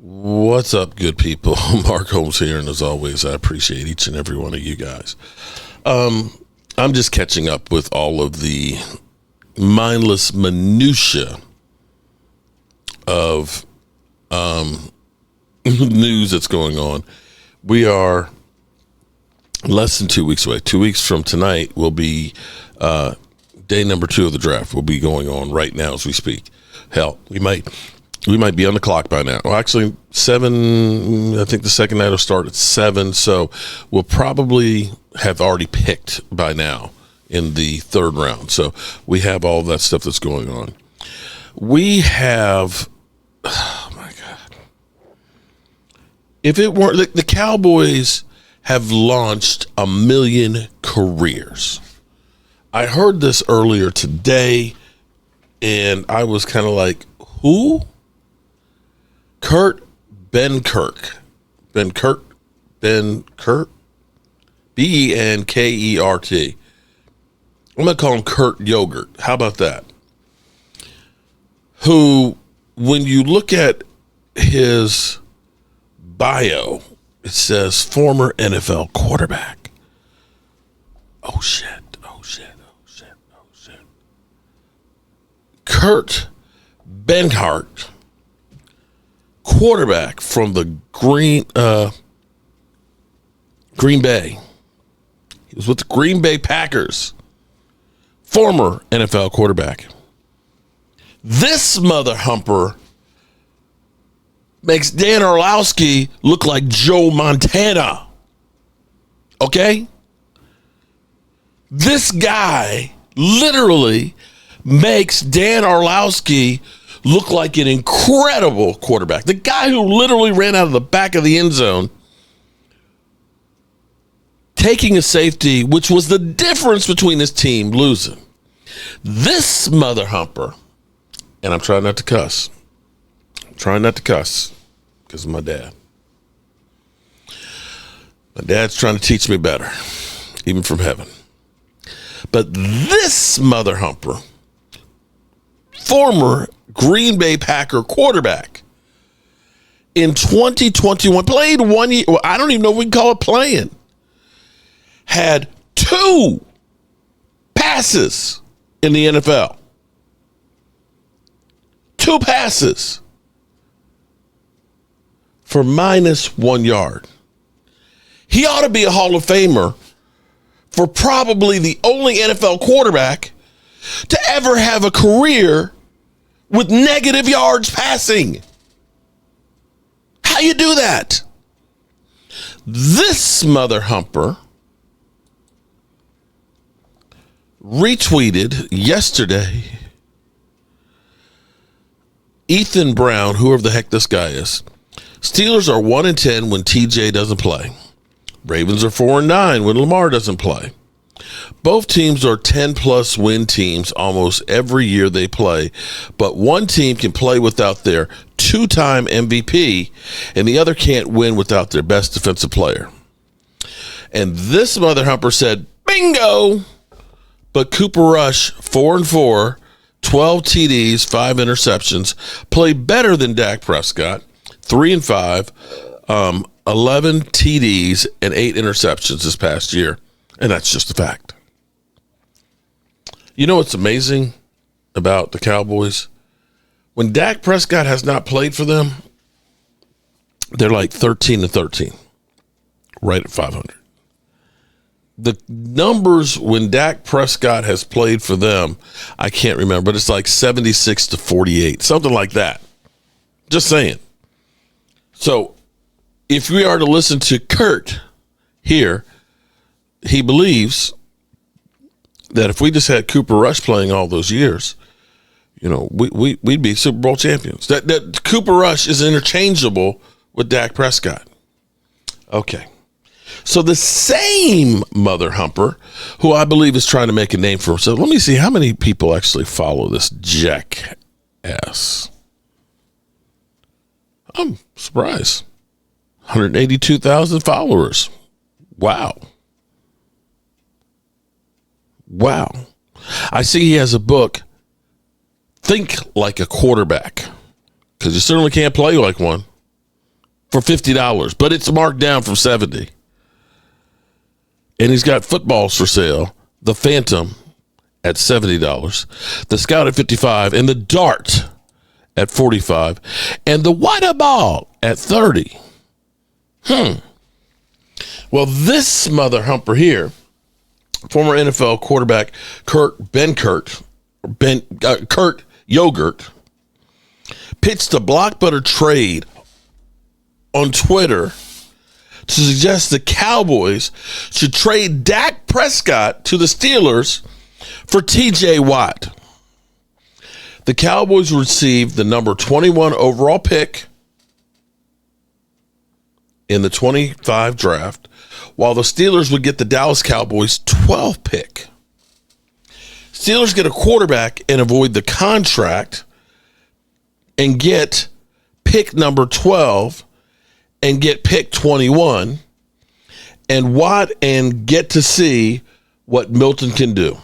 What's up, good people? Mark Holmes here, and as always, I appreciate each and every one of you guys. I'm just catching up with all of the mindless minutia of news that's going on. We are less than 2 weeks away. 2 weeks from tonight will be day number 2 of the draft. Will be going on right now as we speak. Hell, we might be on the clock by now. Well, actually, 7, I think the second night will start at 7, so we'll probably have already picked by now in the third round. So we have all that stuff that's going on. We have, oh my God. If it weren't, the Cowboys have launched 1 million careers. I heard this earlier today, and I was kind of like, who? Benkert, Benkert, Benkert. I'm going to call him Kurt Yogurt. How about that? Who, when you look at his bio, it says former NFL quarterback. Oh, shit. Kurt Benkert, quarterback from the Green Bay. He was with the Green Bay Packers. Former NFL quarterback. This mother humper makes Dan Orlowski look like Joe Montana. Okay? This guy literally makes Dan Orlowski look like an incredible quarterback. The guy who literally ran out of the back of the end zone, taking a safety, which was the difference between his team losing. This mother humper, and I'm trying not to cuss. Because of my dad. My dad's trying to teach me better, even from heaven. But this mother humper, former Green Bay Packer quarterback, in 2021, played 1 year. Well, I don't even know if we can call it playing. Had 2 passes in the NFL. 2 passes for -1 yard. He ought to be a Hall of Famer for probably the only NFL quarterback to ever have a career with negative yards passing. How you do that? This mother humper retweeted yesterday Ethan Brown, whoever the heck this guy is. Steelers are 1-10 when TJ doesn't play. Ravens are 4-9 when Lamar doesn't play. Both teams are 10-plus win teams almost every year they play, but one team can play without their 2-time MVP, and the other can't win without their best defensive player. And this mother humper said, bingo! But Cooper Rush, 4-4, 12 TDs, 5 interceptions, played better than Dak Prescott, 3-5, 11 TDs, and 8 interceptions this past year. And that's just a fact. You know what's amazing about the Cowboys? When Dak Prescott has not played for them, they're like 13-13, right at 500. The numbers when Dak Prescott has played for them, I can't remember, but it's like 76-48, something like that. Just saying. So if we are to listen to Kurt here, he believes that if we just had Cooper Rush playing all those years, you know, we'd be Super Bowl champions. That Cooper Rush is interchangeable with Dak Prescott. Okay. So the same mother humper, who I believe is trying to make a name for himself. Let me see how many people actually follow this jackass. I'm surprised. 182,000 followers. Wow. I see he has a book, Think Like a Quarterback, because you certainly can't play like one. for $50, but it's marked down from $70. And he's got footballs for sale. The Phantom at $70, the Scout at $55, and the Dart at $45, and the Water Ball at $30. Well, this mother humper here, former NFL quarterback Kurt Yogurt, pitched a blockbuster trade on Twitter to suggest the Cowboys should trade Dak Prescott to the Steelers for T.J. Watt. The Cowboys received the number 21 overall pick in the 25 draft, while the Steelers would get the Dallas Cowboys 12 pick. Steelers get a quarterback and avoid the contract and get pick number 12 and get pick 21 and Watt and get to see what Milton can do.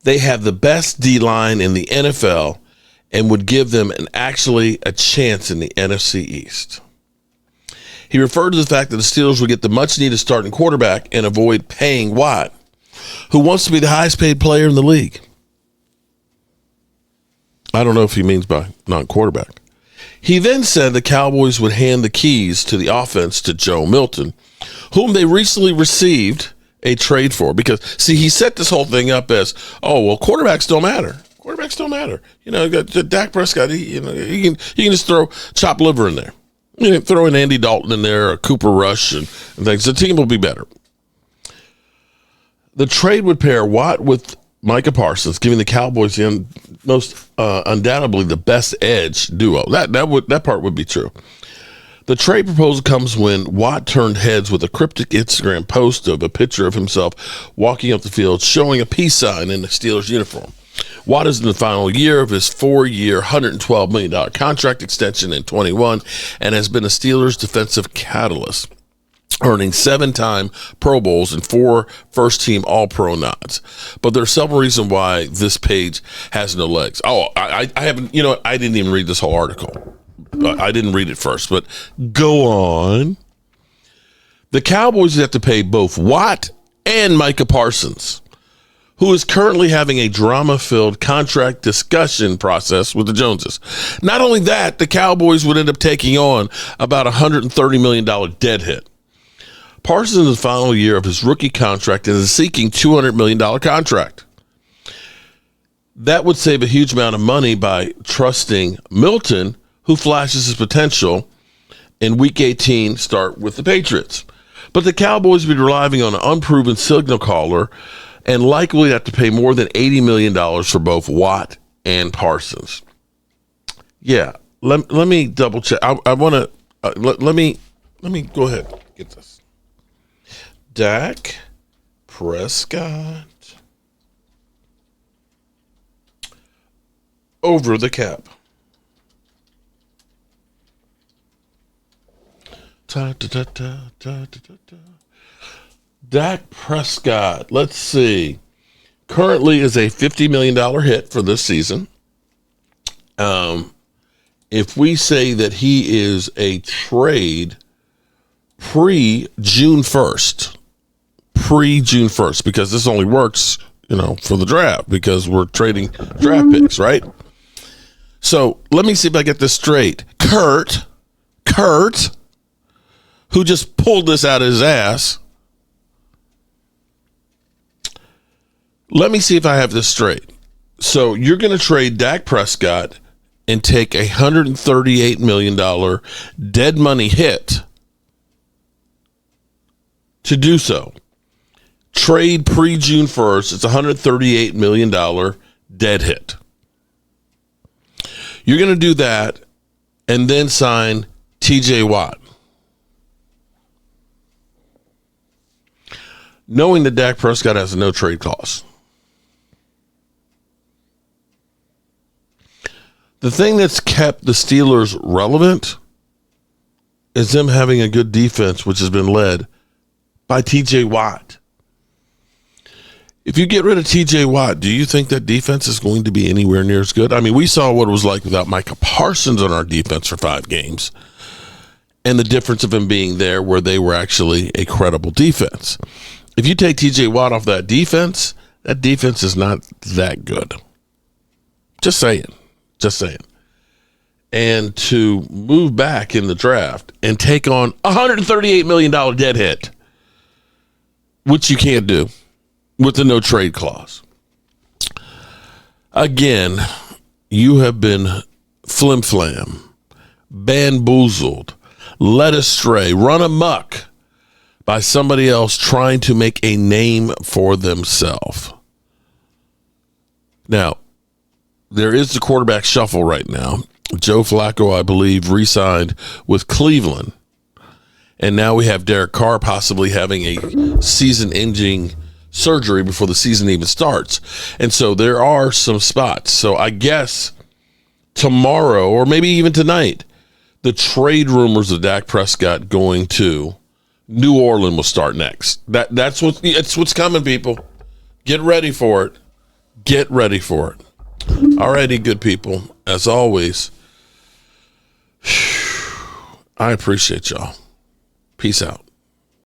They have the best D-line in the NFL and would give them a chance in the NFC East. He referred to the fact that the Steelers would get the much-needed starting quarterback and avoid paying Watt, who wants to be the highest-paid player in the league. I don't know if he means by non-quarterback. He then said the Cowboys would hand the keys to the offense to Joe Milton, whom they recently received a trade for. Because, see, he set this whole thing up as, quarterbacks don't matter. Quarterbacks don't matter. You know, you got Dak Prescott, you can just throw chopped liver in there. You know, throw in Andy Dalton in there, or Cooper Rush and things. The team will be better. The trade would pair Watt with Micah Parsons, giving the Cowboys the most undoubtedly the best edge duo. That part would be true. The trade proposal comes when Watt turned heads with a cryptic Instagram post of a picture of himself walking up the field, showing a peace sign in the Steelers uniform. Watt is in the final year of his 4-year, $112 million contract extension in 21 and has been a Steelers defensive catalyst, earning 7-time Pro Bowls and 4 first-team All-Pro nods. But there are several reasons why this page has no legs. I haven't, I didn't even read this whole article. I didn't read it first, but go on. The Cowboys have to pay both Watt and Micah Parsons, who is currently having a drama-filled contract discussion process with the Joneses. Not only that, the Cowboys would end up taking on about $130 million dead hit. Parsons is in the final year of his rookie contract and is seeking $200 million contract. That would save a huge amount of money by trusting Milton, who flashes his potential in Week 18 start with the Patriots. But the Cowboys would be relying on an unproven signal caller and likely have to pay more than $80 million for both Watt and Parsons. Yeah, let me double check. I want to let me go ahead. Get this. Dak Prescott over the cap. Dak Prescott, let's see, currently is a $50 million hit for this season. If we say that he is a trade pre-June 1st, because this only works, for the draft, because we're trading draft picks, right? So let me see if I get this straight. Kurt, who just pulled this out of his ass. Let me see if I have this straight. So you're going to trade Dak Prescott and take a $138 million dead money hit to do so. Trade pre-June 1st, it's a $138 million dead hit. You're going to do that and then sign T.J. Watt, knowing that Dak Prescott has a no-trade clause. The thing that's kept the Steelers relevant is them having a good defense, which has been led by T.J. Watt. If you get rid of TJ Watt, do you think that defense is going to be anywhere near as good? I mean, we saw what it was like without Micah Parsons on our defense for 5 games, and the difference of him being there where they were actually a credible defense. If you take TJ Watt off that defense is not that good. Just saying. And to move back in the draft and take on $138 million dead hit, which you can't do with the no trade clause. Again, you have been flim-flam, bamboozled, led astray, run amok by somebody else trying to make a name for themselves. Now, there is the quarterback shuffle right now. Joe Flacco, I believe, re-signed with Cleveland. And now we have Derek Carr possibly having a season-ending surgery before the season even starts. And so there are some spots. So I guess tomorrow, or maybe even tonight, the trade rumors of Dak Prescott going to New Orleans will start next. That's what's coming, people. Get ready for it. Get ready for it. All righty, good people. As always, I appreciate y'all. Peace out.